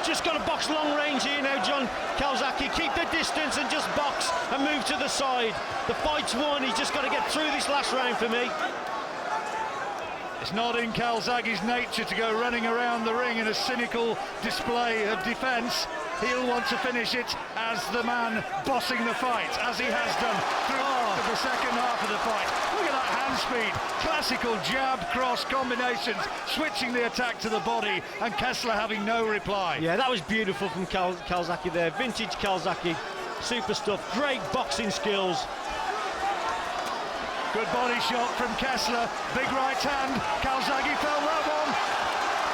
Just got to box long range here now, John. Calzaghe, keep the distance and just box and move to the side. The fight's won. He's just got to get through this last round for me. It's not in Calzaghe's nature to go running around the ring in a cynical display of defence. He'll want to finish it as the man bossing the fight, as he has done throughout the second half of the fight. Look at that hand speed, classical jab cross combinations, switching the attack to the body, and Kessler having no reply. Yeah, that was beautiful from Calzaghe there. Vintage Calzaghe, super stuff, great boxing skills. Good body shot from Kessler, big right hand, Calzaghe fell that one.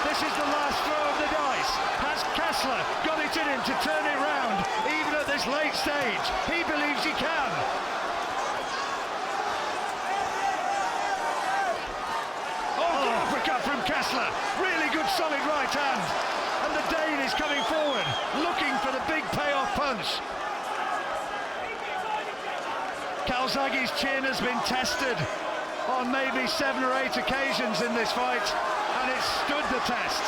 This is the last throw of the dice. Has Kessler got it in him to turn it round, even at this late stage? He believes he can. Oh, good uppercut from Kessler. Really good solid right hand. And the Dane is coming forward, looking for the big payoff punch. Calzaghe's chin has been tested on maybe 7 or 8 occasions in this fight, and it's stood the test.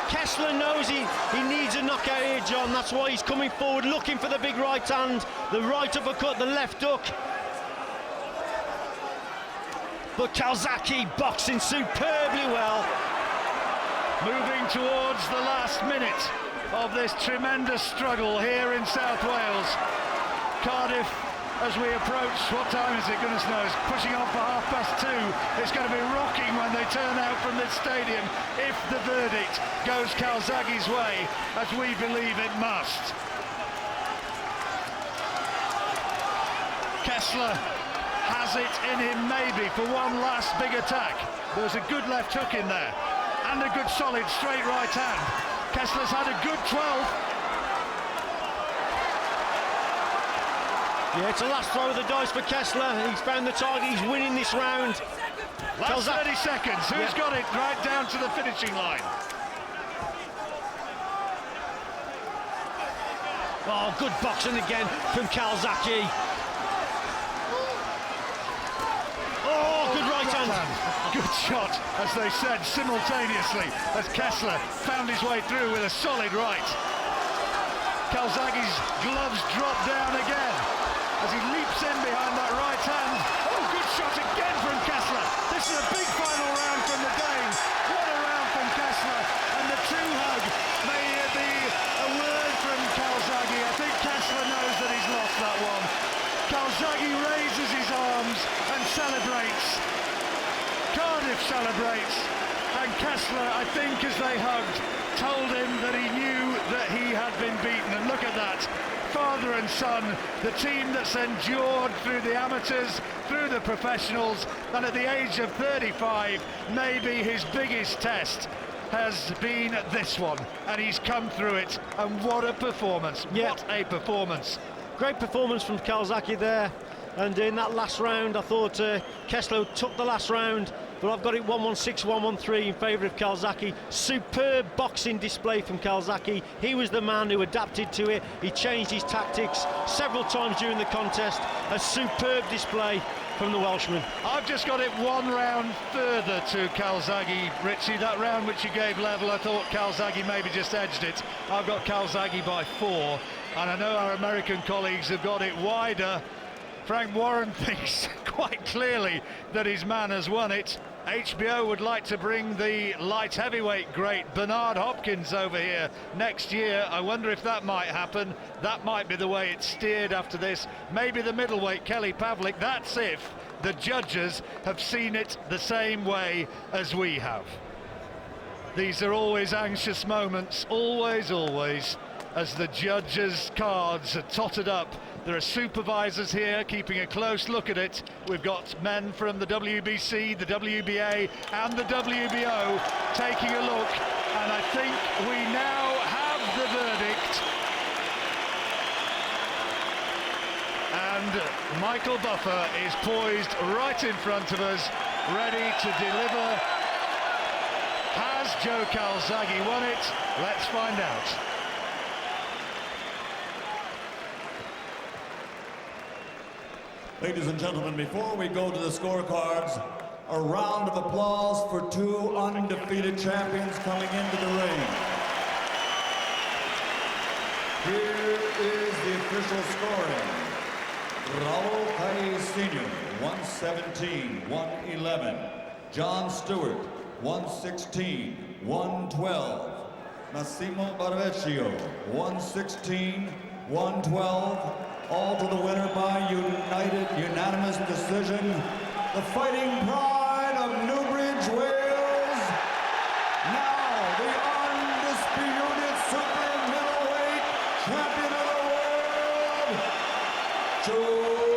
Kessler knows he needs a knockout here, John. That's why he's coming forward, looking for the big right hand, the right uppercut, the left hook. But Calzaghe boxing superbly well. Moving towards the last minute of this tremendous struggle here in South Wales. Cardiff, as we approach, what time is it? Goodness knows, pushing on for 2:30. It's going to be rocking when they turn out from this stadium if the verdict goes Calzaghe's way, as we believe it must. Kessler has it in him maybe for one last big attack. There was a good left hook in there and a good solid straight right hand. Kessler's had a good 12. Yeah, it's a last throw of the dice for Kessler. He's found the target, he's winning this round. Last 30 seconds, who's got it right down to the finishing line? Oh, good boxing again from Calzaghe. Oh, good right hand. Good shot, as they said, simultaneously, as Kessler found his way through with a solid right. Calzaghe's gloves drop down again as he leaps in behind that right hand. Oh, good shot again from Kessler. This is a big final round from the Danes. What a round from Kessler. And the true hug may be a word from Calzaghe. I think Kessler knows that he's lost that one. Calzaghe raises his arms and celebrates. Cardiff celebrates. And Kessler, I think, as they hugged, told him that he knew that he had been beaten. And look at that. Father and son, the team that's endured through the amateurs, through the professionals, and at the age of 35, maybe his biggest test has been this one, and he's come through it. And what a performance, what a performance. Great performance from Calzaghe there, and in that last round I thought Kessler took the last round, but I've got it 116, 113 in favour of Calzaghe. Superb boxing display from Calzaghe. He was the man who adapted to it. He changed his tactics several times during the contest. A superb display from the Welshman. I've just got it one round further to Calzaghe, Richie. That round which you gave level, I thought Calzaghe maybe just edged it. I've got Calzaghe by 4, and I know our American colleagues have got it wider. Frank Warren thinks quite clearly that his man has won it. HBO would like to bring the light heavyweight great Bernard Hopkins over here next year. I wonder if that might happen. That might be the way it's steered after this. Maybe the middleweight Kelly Pavlik. That's if the judges have seen it the same way as we have. These are always anxious moments, always, as the judges' cards are totted up. There are supervisors here keeping a close look at it. We've got men from the WBC, the WBA and the WBO taking a look, and I think we now have the verdict. And Michael Buffer is poised right in front of us, ready to deliver. Has Joe Calzaghe won it? Let's find out. Ladies and gentlemen, before we go to the scorecards, a round of applause for 2 undefeated champions coming into the ring. Here is the official scoring. Raul Calle Sr., 117, 111. John Stewart, 116, 112. Massimo Barvecchio, 116, 112. All to the winner by unanimous decision. The Fighting Pride of Newbridge, Wales. Now the undisputed super middleweight champion of the world, Joe Calzaghe.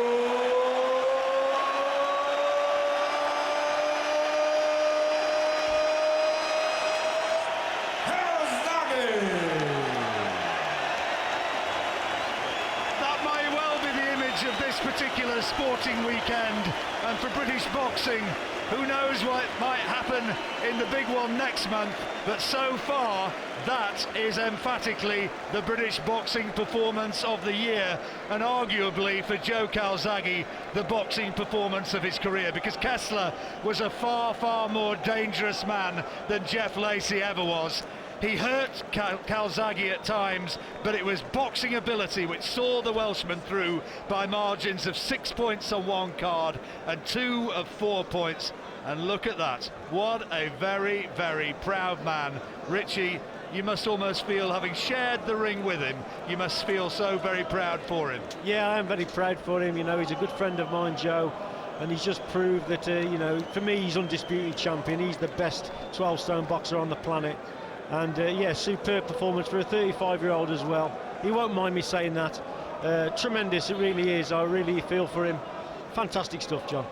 Of this particular sporting weekend, and for British boxing, who knows what might happen in the big one next month, but so far that is emphatically the British boxing performance of the year, and arguably for Joe Calzaghe the boxing performance of his career, because Kessler was a far more dangerous man than Jeff Lacey ever was. He hurt Calzaghe at times, but it was boxing ability which saw the Welshman through by margins of 6 points on one card and 2 of 4 points. And look at that. What a very proud man. Richie, you must almost feel, having shared the ring with him, you must feel so very proud for him. Yeah, I am very proud for him. You know, he's a good friend of mine, Joe, and he's just proved that, you know, for me, he's undisputed champion. He's the best 12-stone boxer on the planet. And yeah, superb performance for a 35-year-old as well. He won't mind me saying that. Tremendous, it really is. I really feel for him. Fantastic stuff, John.